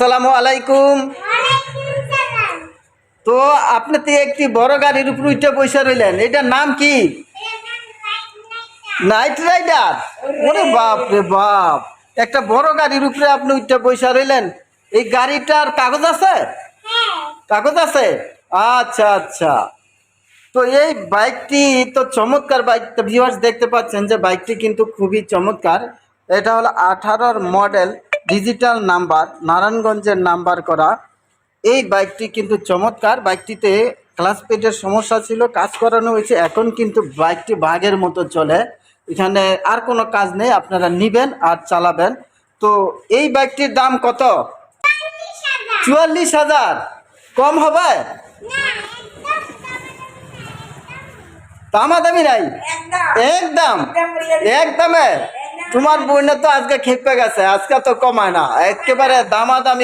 আসসালামু আলাইকুম। তো আপনি তো একটি বড় গাড়ির উপর উঠে বসে রইলেন, এটার নাম কি? Knight Rider. ওরে বাপ রে বাপ, একটা বড় গাড়ির উপরে আপনি উঠে বসে রইলেন। এই গাড়িটার কাগজ আছে? কাগজ আছে। আচ্ছা আচ্ছা। তো এই বাইকটি তো চমৎকার বাইক, ভিউয়ার্স দেখতে পাচ্ছেন যে বাইকটি কিন্তু খুবই চমৎকার। এটা হলো 18-র মডেল, ডিজিটাল নাম্বার, নারায়ণগঞ্জের নাম্বার করা। এই বাইকটি কিন্তু চমৎকার। বাইকটিতে ক্লাস প্লেটের সমস্যা ছিল, কাজ করানো হয়েছে, এখন কিন্তু বাইকটি বাঘের মতো চলে। এখানে আর কোনো কাজ নেই, আপনারা নিবেন আর চালাবেন। তো এই বাইকটির দাম কত? 44,000। কম হবে? দামাদামি নাই, একদম একদমে। তোমার বোনে তো আজকে খেপে গেছে, আজকে তো কমায় না, একেবারে দামাদামি